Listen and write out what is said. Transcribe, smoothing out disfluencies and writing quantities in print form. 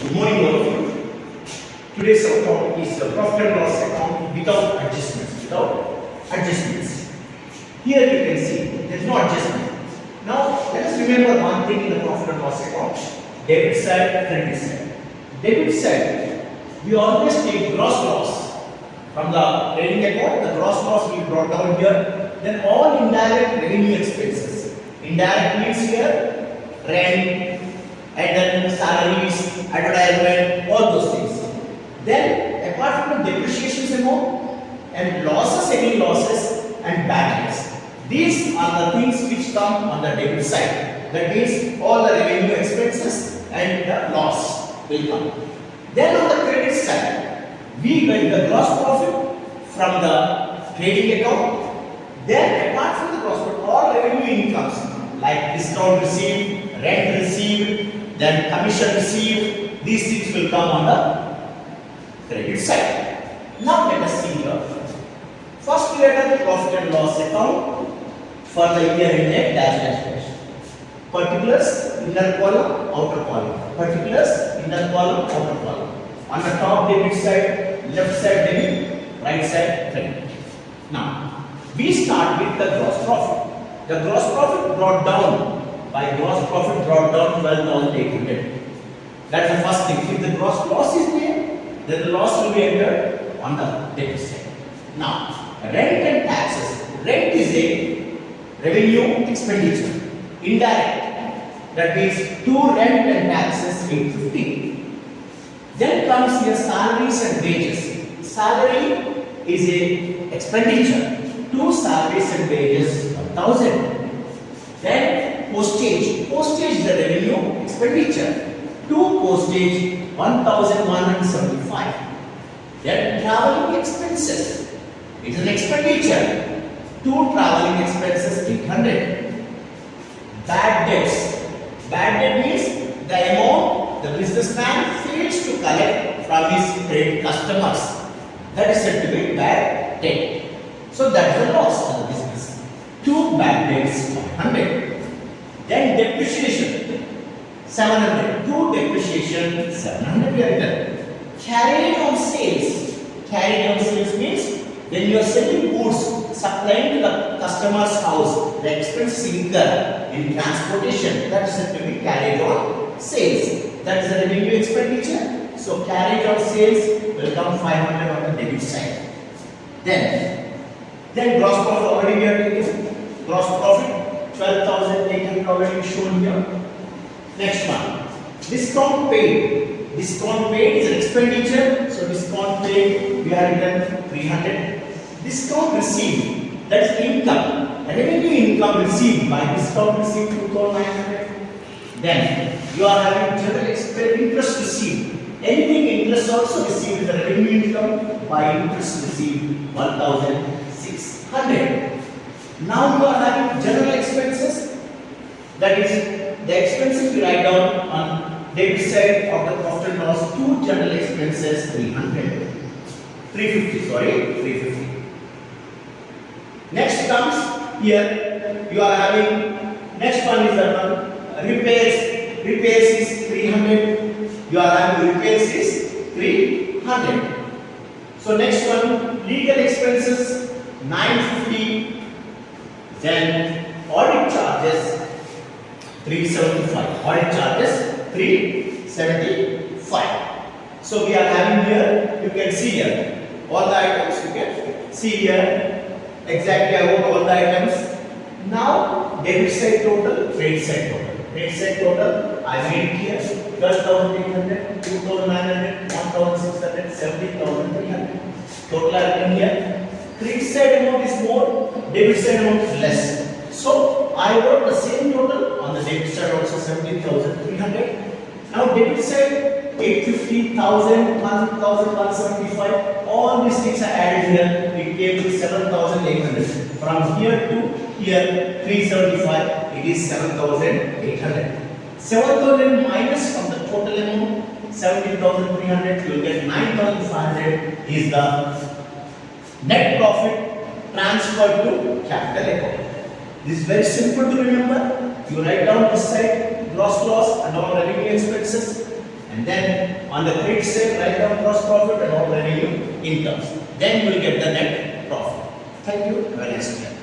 Good morning, all of you. Today's our topic is profit and loss account without adjustments. Here you can see there is no adjustment. Now let us remember one thing in the profit and loss account: debit side, credit side. Debit side, we always take gross loss from the trading account. The gross loss we brought down here. Then all indirect revenue expenses. Indirect means here rent, and then salaries, advertisement, all those things. Then apart from the depreciations amount and losses, any losses and bad debts, these are the things which come on the debit side. That means all the revenue expenses and the loss will come. Then on the credit side, we get the gross profit from the trading account. Then apart from the gross profit, all revenue incomes like discount received, rent received, then commission received, these things will come on the credit side. Now let us see here. First we have the profit and loss account for the year ended dash. Particulars, inner column, outer column. Particulars, inner column, outer column. On the top debit side, left side debit, right side credit. Now we start with the gross profit. The gross profit brought down by gross profit brought down 12,800. That's the first thing. If the gross loss is there, then the loss will be entered on the debit side. Now, rent and taxes. Rent is a revenue expenditure. Indirect. That means to rent and taxes 850. Then comes here salaries and wages. Salary is a expenditure. To salaries and wages 1,000. Then postage. Postage is the revenue expenditure. To postage 1,175. Then traveling expenses. It is an expenditure. To traveling expenses 800. Bad debts. Bad debt means the amount the businessman fails to collect from his credit customers. That is said to be bad debt. So that is a loss for the business. Two bad debts 500. Then depreciation 700. Two depreciation 700 we are done. Carried on sales. Carried on sales means when you are selling goods, supplying to the customer's house, the expenses incurred in transportation, that is said to be carried on sales. That is the revenue expenditure. So carried on sales will come 500 on the debit side. Then gross profit already we are taking. Gross profit 12,800 already shown here. Next one, discount paid. Discount paid is an expenditure. So discount paid we are written 300. Discount received, that is income. Revenue income received by discount received 2,900. Then you are having general interest received. Anything interest also received is a revenue income by interest received 1,600. Now you are having general expenses. That is the expenses we write down on debit side of the profit and loss. Two general expenses 350. Next comes here you are having next one is the repairs. Repairs is 300. You are having repairs is 300. So next one, legal expenses 950. Then audit charges 375. Audit charges 375. So we are having here, you can see here all the items. You can see here exactly I wrote all the items. Now debit side total, credit side total. Credit side total I made here 12,800, 2,900, 1,600, 17,300. Total I written here. Credit side amount is more, debit side amount is less. So I wrote the same total on the debit side also 17,300. Now debit side 850, 1,000, 1,175. All these things are added here. It came to 7,800. From here to here 375. It is 7,800. 7,000 minus from the total amount 17,300. You will get 9,500 is the net profit transferred to capital account. This is very simple to remember. You write down this side gross loss and all revenue expenses. And then on the credit side, write down gross profit and all revenue incomes. Then you will get the net profit. Thank you. Have a nice day.